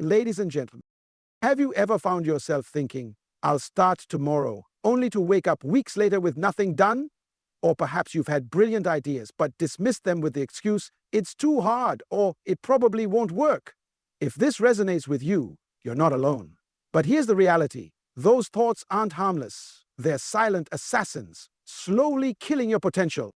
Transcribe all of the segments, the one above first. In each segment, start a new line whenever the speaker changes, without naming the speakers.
Ladies and gentlemen, have you ever found yourself thinking, I'll start tomorrow, only to wake up weeks later with nothing done? Or perhaps you've had brilliant ideas but dismissed them with the excuse, it's too hard or it probably won't work. If this resonates with you, you're not alone. But here's the reality. Those thoughts aren't harmless. They're silent assassins, slowly killing your potential.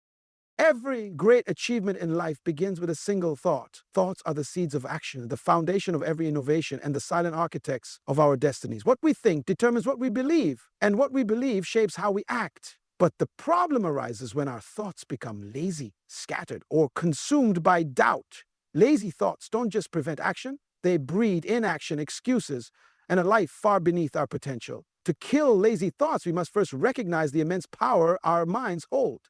Every great achievement in life begins with a single thought. Thoughts are the seeds of action, the foundation of every innovation, and the silent architects of our destinies. What we think determines what we believe, and what we believe shapes how we act. But the problem arises when our thoughts become lazy, scattered, or consumed by doubt. Lazy thoughts don't just prevent action, they breed inaction, excuses, and a life far beneath our potential. To kill lazy thoughts, we must first recognize the immense power our minds hold.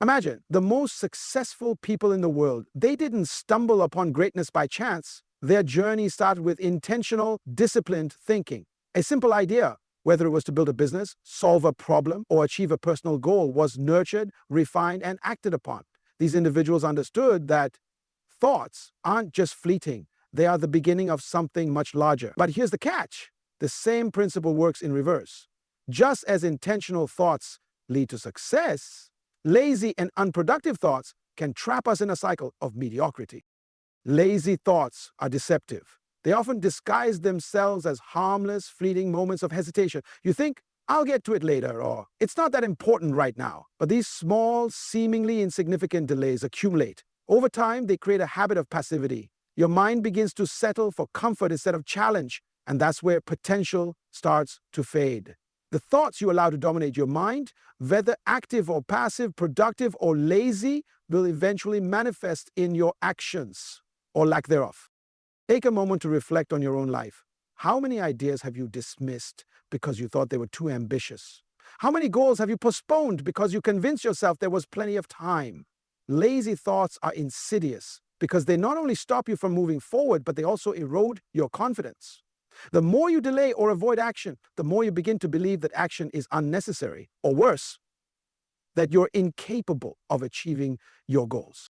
Imagine the most successful people in the world. They didn't stumble upon greatness by chance. Their journey started with intentional, disciplined thinking. A simple idea, whether it was to build a business, solve a problem, or achieve a personal goal, was nurtured, refined, and acted upon. These individuals understood that thoughts aren't just fleeting. They are the beginning of something much larger. But here's the catch. The same principle works in reverse. Just as intentional thoughts lead to success, lazy and unproductive thoughts can trap us in a cycle of mediocrity. Lazy thoughts are deceptive. They often disguise themselves as harmless, fleeting moments of hesitation. You think, I'll get to it later, or it's not that important right now. But these small, seemingly insignificant delays accumulate. Over time, they create a habit of passivity. Your mind begins to settle for comfort instead of challenge, and that's where potential starts to fade. The thoughts you allow to dominate your mind, whether active or passive, productive or lazy, will eventually manifest in your actions or lack thereof. Take a moment to reflect on your own life. How many ideas have you dismissed because you thought they were too ambitious? How many goals have you postponed because you convinced yourself there was plenty of time? Lazy thoughts are insidious because they not only stop you from moving forward, but they also erode your confidence. The more you delay or avoid action, the more you begin to believe that action is unnecessary, or worse, that you're incapable of achieving your goals.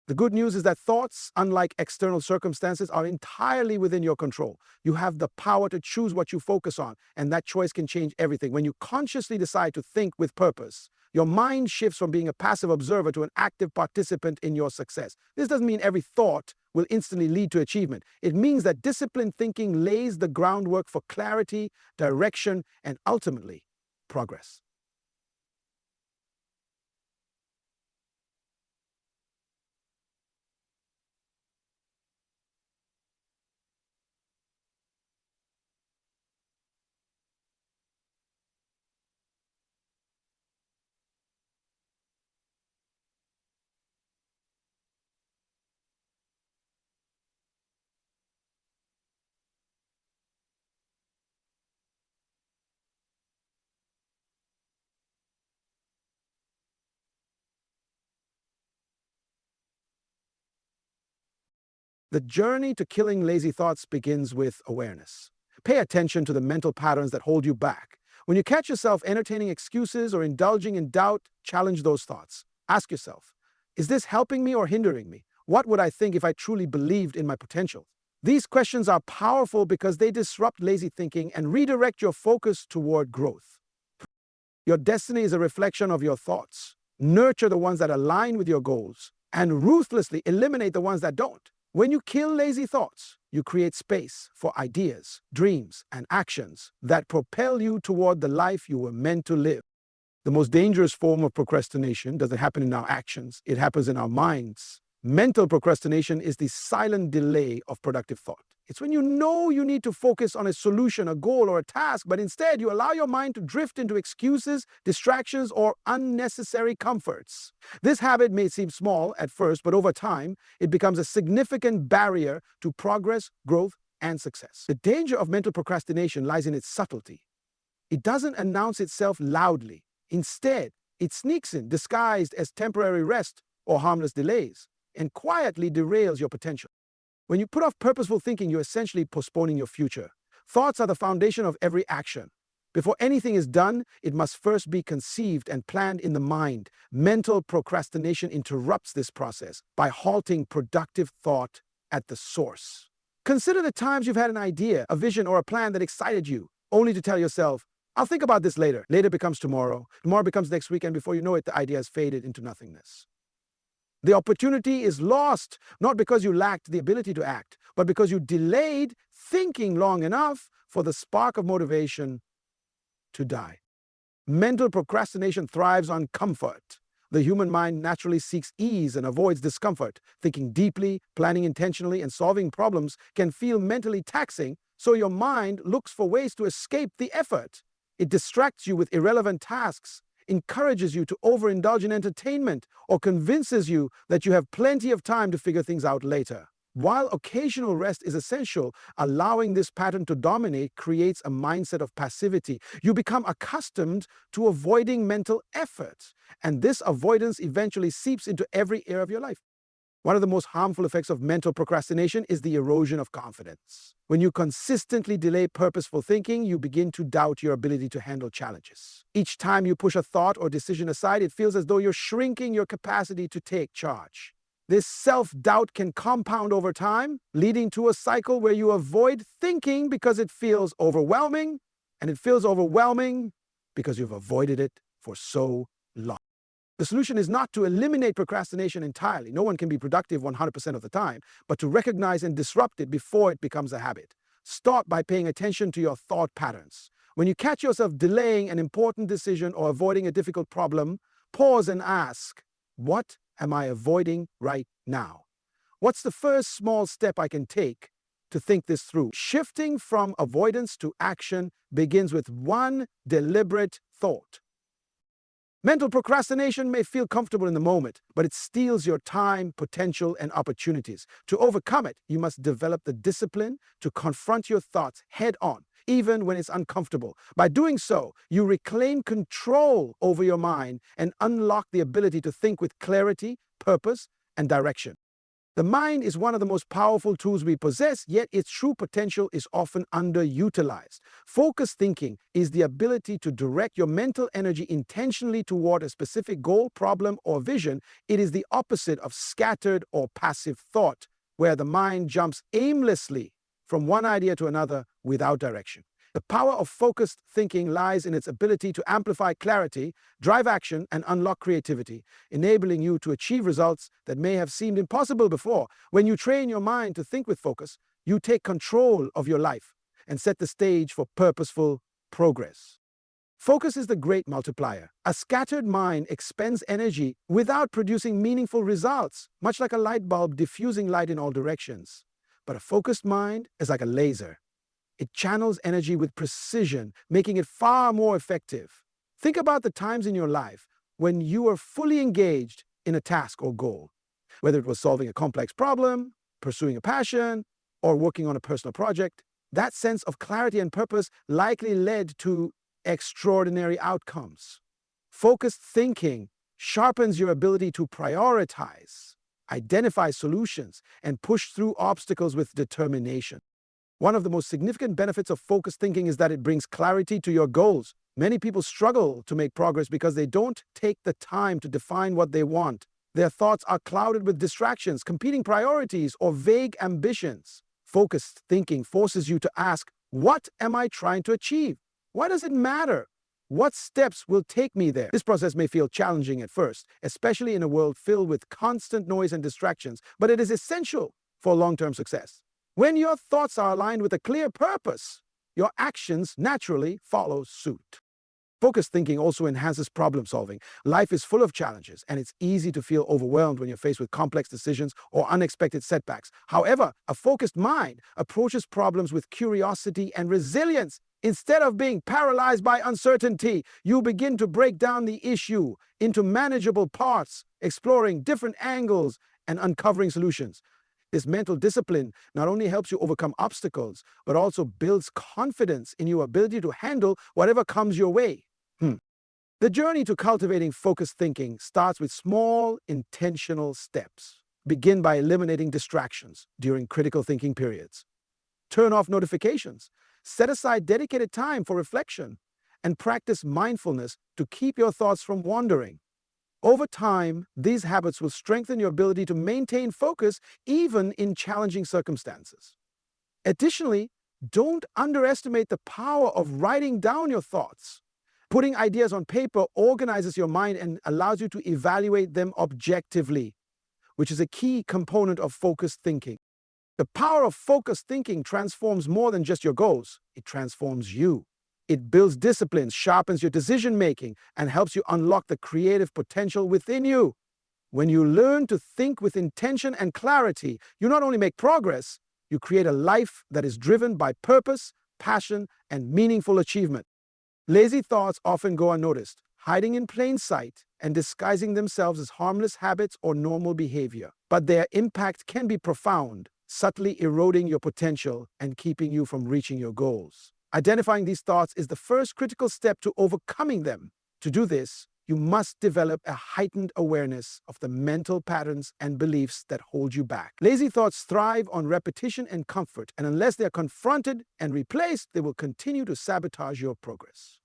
The good news is that thoughts, unlike external circumstances, are entirely within your control. You have the power to choose what you focus on, and that choice can change everything. When you consciously decide to think with purpose, your mind shifts from being a passive observer to an active participant in your success. This doesn't mean every thought will instantly lead to achievement. It means that disciplined thinking lays the groundwork for clarity, direction, and ultimately, progress. The journey to killing lazy thoughts begins with awareness. Pay attention to the mental patterns that hold you back. When you catch yourself entertaining excuses or indulging in doubt, challenge those thoughts. Ask yourself, is this helping me or hindering me? What would I think if I truly believed in my potential? These questions are powerful because they disrupt lazy thinking and redirect your focus toward growth. Your destiny is a reflection of your thoughts. Nurture the ones that align with your goals and ruthlessly eliminate the ones that don't. When you kill lazy thoughts, you create space for ideas, dreams, and actions that propel you toward the life you were meant to live. The most dangerous form of procrastination doesn't happen in our actions, it happens in our minds. Mental procrastination is the silent delay of productive thought. It's when you know you need to focus on a solution, a goal, or a task, but instead you allow your mind to drift into excuses, distractions, or unnecessary comforts. This habit may seem small at first, but over time, it becomes a significant barrier to progress, growth, and success. The danger of mental procrastination lies in its subtlety. It doesn't announce itself loudly. Instead, it sneaks in, disguised as temporary rest or harmless delays, and quietly derails your potential. When you put off purposeful thinking, you're essentially postponing your future. Thoughts are the foundation of every action. Before anything is done, it must first be conceived and planned in the mind. Mental procrastination interrupts this process by halting productive thought at the source. Consider the times you've had an idea, a vision, or a plan that excited you, only to tell yourself, I'll think about this later. Later becomes tomorrow. Tomorrow becomes next week, and before you know it, the idea has faded into nothingness. The opportunity is lost, not because you lacked the ability to act, but because you delayed thinking long enough for the spark of motivation to die. Mental procrastination thrives on comfort. The human mind naturally seeks ease and avoids discomfort. Thinking deeply, planning intentionally, and solving problems can feel mentally taxing, so your mind looks for ways to escape the effort. It distracts you with irrelevant tasks, encourages you to overindulge in entertainment, or convinces you that you have plenty of time to figure things out later. While occasional rest is essential, allowing this pattern to dominate creates a mindset of passivity. You become accustomed to avoiding mental effort, and this avoidance eventually seeps into every area of your life. One of the most harmful effects of mental procrastination is the erosion of confidence. When you consistently delay purposeful thinking, you begin to doubt your ability to handle challenges. Each time you push a thought or decision aside, it feels as though you're shrinking your capacity to take charge. This self-doubt can compound over time, leading to a cycle where you avoid thinking because it feels overwhelming, and it feels overwhelming because you've avoided it for so long. The solution is not to eliminate procrastination entirely. No one can be productive 100% of the time, but to recognize and disrupt it before it becomes a habit. Start by paying attention to your thought patterns. When you catch yourself delaying an important decision or avoiding a difficult problem, pause and ask, what am I avoiding right now? What's the first small step I can take to think this through? Shifting from avoidance to action begins with one deliberate thought. Mental procrastination may feel comfortable in the moment, but it steals your time, potential, and opportunities. To overcome it, you must develop the discipline to confront your thoughts head on, even when it's uncomfortable. By doing so, you reclaim control over your mind and unlock the ability to think with clarity, purpose, and direction. The mind is one of the most powerful tools we possess, yet its true potential is often underutilized. Focused thinking is the ability to direct your mental energy intentionally toward a specific goal, problem, or vision. It is the opposite of scattered or passive thought, where the mind jumps aimlessly from one idea to another without direction. The power of focused thinking lies in its ability to amplify clarity, drive action, and unlock creativity, enabling you to achieve results that may have seemed impossible before. When you train your mind to think with focus, you take control of your life and set the stage for purposeful progress. Focus is the great multiplier. A scattered mind expends energy without producing meaningful results, much like a light bulb diffusing light in all directions. But a focused mind is like a laser. It channels energy with precision, making it far more effective. Think about the times in your life when you were fully engaged in a task or goal, whether it was solving a complex problem, pursuing a passion, or working on a personal project. That sense of clarity and purpose likely led to extraordinary outcomes. Focused thinking sharpens your ability to prioritize, identify solutions, and push through obstacles with determination. One of the most significant benefits of focused thinking is that it brings clarity to your goals. Many people struggle to make progress because they don't take the time to define what they want. Their thoughts are clouded with distractions, competing priorities, or vague ambitions. Focused thinking forces you to ask, what am I trying to achieve? Why does it matter? What steps will take me there? This process may feel challenging at first, especially in a world filled with constant noise and distractions, but it is essential for long-term success. When your thoughts are aligned with a clear purpose, your actions naturally follow suit. Focused thinking also enhances problem solving. Life is full of challenges, and it's easy to feel overwhelmed when you're faced with complex decisions or unexpected setbacks. However, a focused mind approaches problems with curiosity and resilience. Instead of being paralyzed by uncertainty, you begin to break down the issue into manageable parts, exploring different angles and uncovering solutions. This mental discipline not only helps you overcome obstacles, but also builds confidence in your ability to handle whatever comes your way. The journey to cultivating focused thinking starts with small, intentional steps. Begin by eliminating distractions during critical thinking periods. Turn off notifications. Set aside dedicated time for reflection, and practice mindfulness to keep your thoughts from wandering. Over time, these habits will strengthen your ability to maintain focus even in challenging circumstances. Additionally, don't underestimate the power of writing down your thoughts. Putting ideas on paper organizes your mind and allows you to evaluate them objectively, which is a key component of focused thinking. The power of focused thinking transforms more than just your goals. It transforms you. It builds discipline, sharpens your decision-making, and helps you unlock the creative potential within you. When you learn to think with intention and clarity, you not only make progress, you create a life that is driven by purpose, passion, and meaningful achievement. Lazy thoughts often go unnoticed, hiding in plain sight and disguising themselves as harmless habits or normal behavior. But their impact can be profound, subtly eroding your potential and keeping you from reaching your goals. Identifying these thoughts is the first critical step to overcoming them. To do this, you must develop a heightened awareness of the mental patterns and beliefs that hold you back. Lazy thoughts thrive on repetition and comfort, and unless they are confronted and replaced, they will continue to sabotage your progress.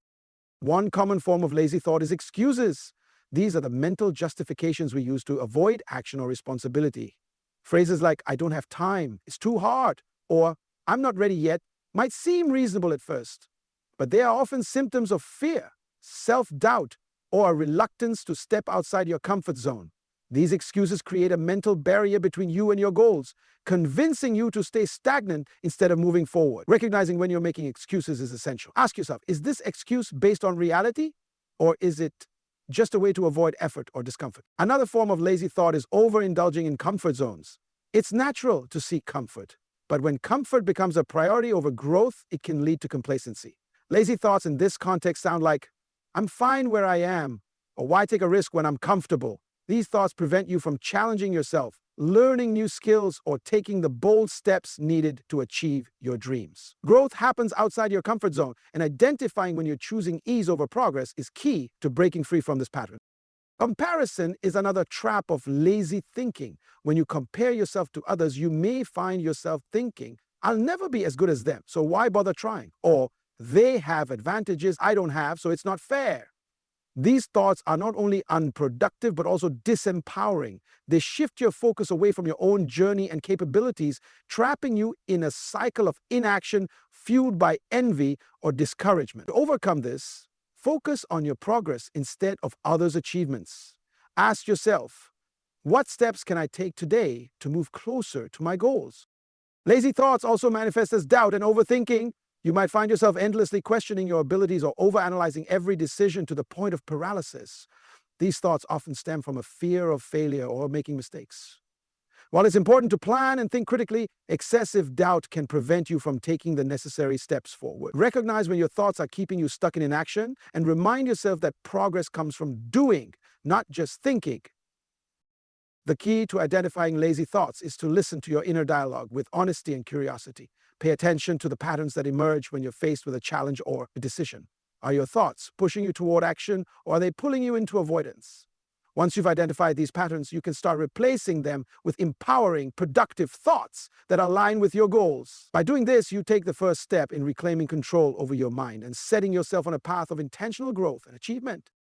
One common form of lazy thought is excuses. These are the mental justifications we use to avoid action or responsibility. Phrases like, "I don't have time," "it's too hard," or "I'm not ready yet," might seem reasonable at first, but they are often symptoms of fear, self-doubt, or a reluctance to step outside your comfort zone. These excuses create a mental barrier between you and your goals, convincing you to stay stagnant instead of moving forward. Recognizing when you're making excuses is essential. Ask yourself, is this excuse based on reality, or is it just a way to avoid effort or discomfort? Another form of lazy thought is overindulging in comfort zones. It's natural to seek comfort, but when comfort becomes a priority over growth, it can lead to complacency. Lazy thoughts in this context sound like, "I'm fine where I am," or "why take a risk when I'm comfortable?" These thoughts prevent you from challenging yourself, learning new skills, or taking the bold steps needed to achieve your dreams. Growth happens outside your comfort zone, and identifying when you're choosing ease over progress is key to breaking free from this pattern. Comparison is another trap of lazy thinking. When you compare yourself to others, you may find yourself thinking, "I'll never be as good as them, so why bother trying?" Or, "They have advantages I don't have, so it's not fair." These thoughts are not only unproductive, but also disempowering. They shift your focus away from your own journey and capabilities, trapping you in a cycle of inaction fueled by envy or discouragement. To overcome this, focus on your progress instead of others' achievements. Ask yourself, what steps can I take today to move closer to my goals? Lazy thoughts also manifest as doubt and overthinking. You might find yourself endlessly questioning your abilities or overanalyzing every decision to the point of paralysis. These thoughts often stem from a fear of failure or making mistakes. While it's important to plan and think critically, excessive doubt can prevent you from taking the necessary steps forward. Recognize when your thoughts are keeping you stuck in inaction, and remind yourself that progress comes from doing, not just thinking. The key to identifying lazy thoughts is to listen to your inner dialogue with honesty and curiosity. Pay attention to the patterns that emerge when you're faced with a challenge or a decision. Are your thoughts pushing you toward action, or are they pulling you into avoidance? Once you've identified these patterns, you can start replacing them with empowering, productive thoughts that align with your goals. By doing this, you take the first step in reclaiming control over your mind and setting yourself on a path of intentional growth and achievement.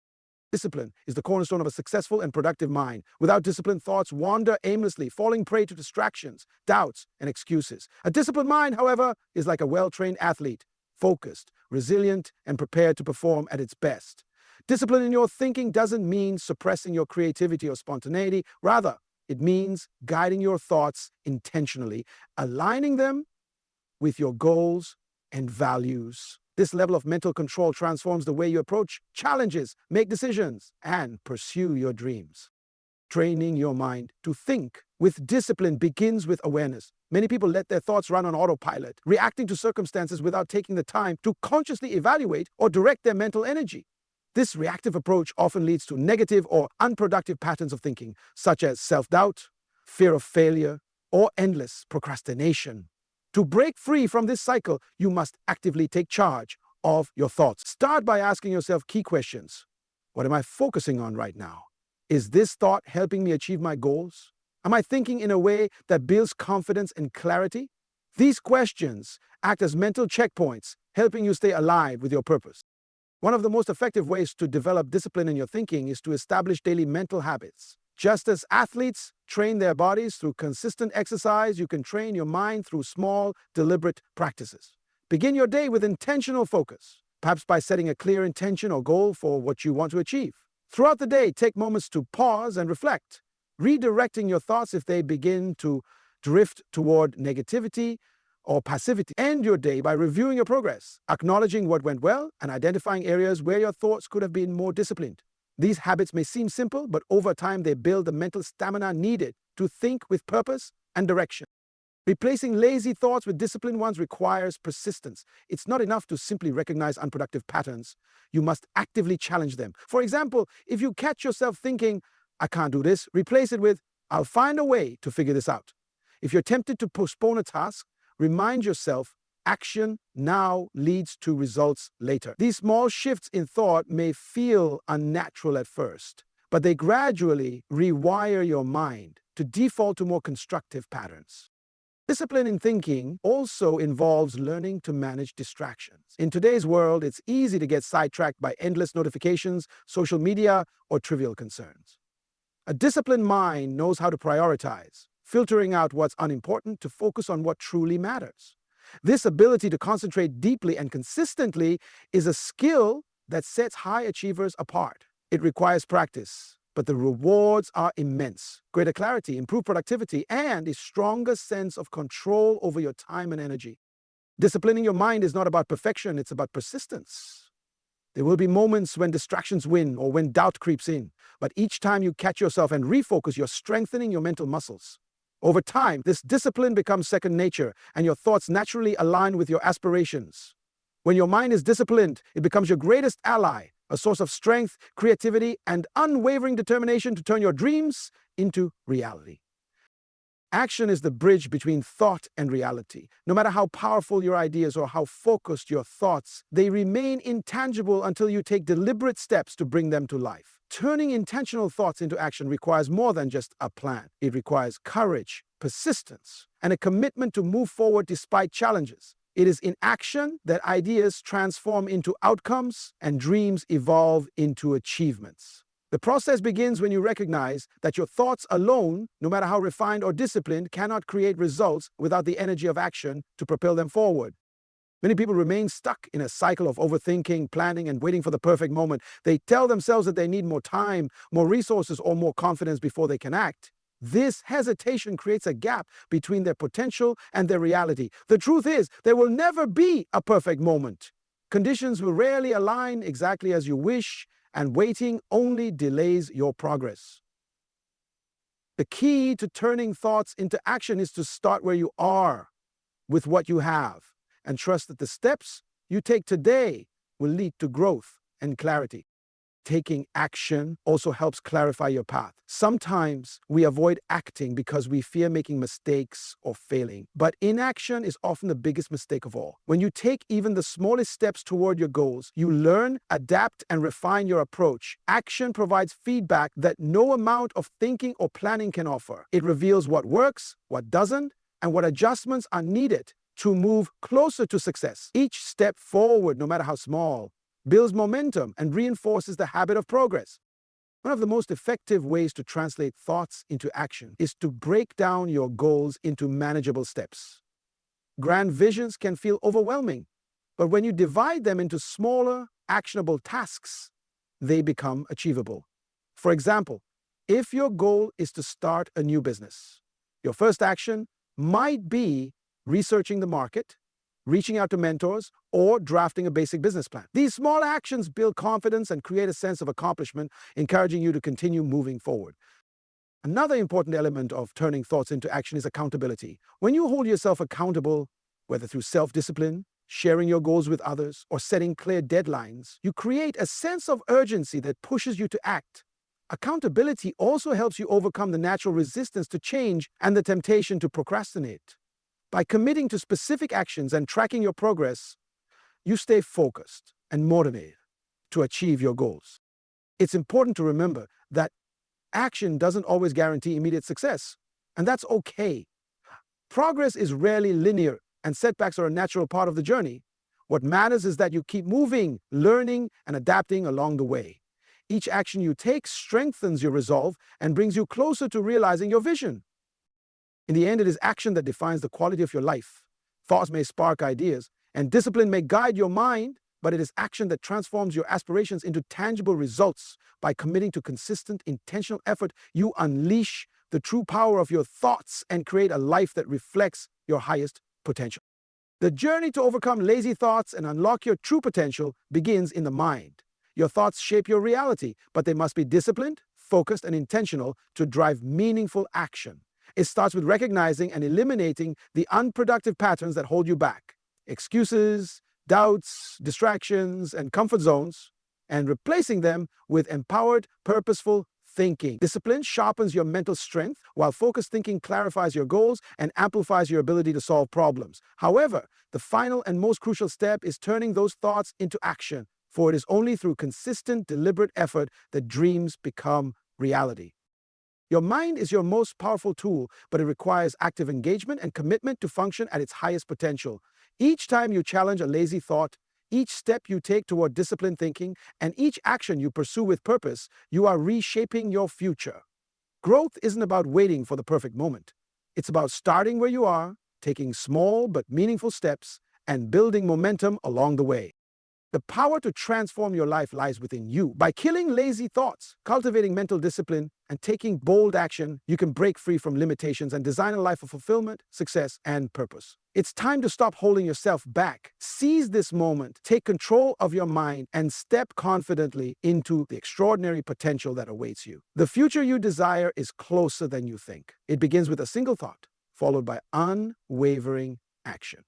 Discipline is the cornerstone of a successful and productive mind. Without discipline, thoughts wander aimlessly, falling prey to distractions, doubts, and excuses. A disciplined mind, however, is like a well-trained athlete, focused, resilient, and prepared to perform at its best. Discipline in your thinking doesn't mean suppressing your creativity or spontaneity. Rather, it means guiding your thoughts intentionally, aligning them with your goals and values. This level of mental control transforms the way you approach challenges, make decisions, and pursue your dreams. Training your mind to think with discipline begins with awareness. Many people let their thoughts run on autopilot, reacting to circumstances without taking the time to consciously evaluate or direct their mental energy. This reactive approach often leads to negative or unproductive patterns of thinking, such as self-doubt, fear of failure, or endless procrastination. To break free from this cycle, you must actively take charge of your thoughts. Start by asking yourself key questions. What am I focusing on right now? Is this thought helping me achieve my goals? Am I thinking in a way that builds confidence and clarity? These questions act as mental checkpoints, helping you stay aligned with your purpose. One of the most effective ways to develop discipline in your thinking is to establish daily mental habits. Just as athletes train their bodies through consistent exercise, you can train your mind through small, deliberate practices. Begin your day with intentional focus, perhaps by setting a clear intention or goal for what you want to achieve. Throughout the day, take moments to pause and reflect, redirecting your thoughts if they begin to drift toward negativity or passivity. End your day by reviewing your progress, acknowledging what went well, and identifying areas where your thoughts could have been more disciplined. These habits may seem simple, but over time they build the mental stamina needed to think with purpose and direction. Replacing lazy thoughts with disciplined ones requires persistence. It's not enough to simply recognize unproductive patterns. You must actively challenge them. For example, if you catch yourself thinking, "I can't do this," replace it with, "I'll find a way to figure this out." If you're tempted to postpone a task, remind yourself, action now leads to results later. These small shifts in thought may feel unnatural at first, but they gradually rewire your mind to default to more constructive patterns. Discipline in thinking also involves learning to manage distractions. In today's world, it's easy to get sidetracked by endless notifications, social media, or trivial concerns. A disciplined mind knows how to prioritize, filtering out what's unimportant to focus on what truly matters. This ability to concentrate deeply and consistently is a skill that sets high achievers apart. It requires practice, but the rewards are immense. Greater clarity, improved productivity, and a stronger sense of control over your time and energy. Disciplining your mind is not about perfection, it's about persistence. There will be moments when distractions win or when doubt creeps in, but each time you catch yourself and refocus, you're strengthening your mental muscles. Over time, this discipline becomes second nature, and your thoughts naturally align with your aspirations. When your mind is disciplined, it becomes your greatest ally, a source of strength, creativity, and unwavering determination to turn your dreams into reality. Action is the bridge between thought and reality. No matter how powerful your ideas or how focused your thoughts, they remain intangible until you take deliberate steps to bring them to life. Turning intentional thoughts into action requires more than just a plan. It requires courage, persistence, and a commitment to move forward despite challenges. It is in action that ideas transform into outcomes and dreams evolve into achievements. The process begins when you recognize that your thoughts alone, no matter how refined or disciplined, cannot create results without the energy of action to propel them forward. Many people remain stuck in a cycle of overthinking, planning, and waiting for the perfect moment. They tell themselves that they need more time, more resources, or more confidence before they can act. This hesitation creates a gap between their potential and their reality. The truth is, there will never be a perfect moment. Conditions will rarely align exactly as you wish, and waiting only delays your progress. The key to turning thoughts into action is to start where you are, with what you have, and trust that the steps you take today will lead to growth and clarity. Taking action also helps clarify your path. Sometimes we avoid acting because we fear making mistakes or failing. But inaction is often the biggest mistake of all. When you take even the smallest steps toward your goals, you learn, adapt, and refine your approach. Action provides feedback that no amount of thinking or planning can offer. It reveals what works, what doesn't, and what adjustments are needed to move closer to success. Each step forward, no matter how small, builds momentum and reinforces the habit of progress. One of the most effective ways to translate thoughts into action is to break down your goals into manageable steps. Grand visions can feel overwhelming, but when you divide them into smaller, actionable tasks, they become achievable. For example, if your goal is to start a new business, your first action might be researching the market, reaching out to mentors, or drafting a basic business plan. These small actions build confidence and create a sense of accomplishment, encouraging you to continue moving forward. Another important element of turning thoughts into action is accountability. When you hold yourself accountable, whether through self-discipline, sharing your goals with others, or setting clear deadlines, you create a sense of urgency that pushes you to act. Accountability also helps you overcome the natural resistance to change and the temptation to procrastinate. By committing to specific actions and tracking your progress, you stay focused and motivated to achieve your goals. It's important to remember that action doesn't always guarantee immediate success, and that's okay. Progress is rarely linear, and setbacks are a natural part of the journey. What matters is that you keep moving, learning, and adapting along the way. Each action you take strengthens your resolve and brings you closer to realizing your vision. In the end, it is action that defines the quality of your life. Thoughts may spark ideas, and discipline may guide your mind, but it is action that transforms your aspirations into tangible results. By committing to consistent, intentional effort, you unleash the true power of your thoughts and create a life that reflects your highest potential. The journey to overcome lazy thoughts and unlock your true potential begins in the mind. Your thoughts shape your reality, but they must be disciplined, focused, and intentional to drive meaningful action. It starts with recognizing and eliminating the unproductive patterns that hold you back. Excuses, doubts, distractions, and comfort zones, and replacing them with empowered, purposeful thinking. Discipline sharpens your mental strength, while focused thinking clarifies your goals and amplifies your ability to solve problems. However, the final and most crucial step is turning those thoughts into action, for it is only through consistent, deliberate effort that dreams become reality. Your mind is your most powerful tool, but it requires active engagement and commitment to function at its highest potential. Each time you challenge a lazy thought, each step you take toward disciplined thinking, and each action you pursue with purpose, you are reshaping your future. Growth isn't about waiting for the perfect moment. It's about starting where you are, taking small but meaningful steps, and building momentum along the way. The power to transform your life lies within you. By killing lazy thoughts, cultivating mental discipline, and taking bold action, you can break free from limitations and design a life of fulfillment, success, and purpose. It's time to stop holding yourself back. Seize this moment, take control of your mind, and step confidently into the extraordinary potential that awaits you. The future you desire is closer than you think. It begins with a single thought, followed by unwavering action.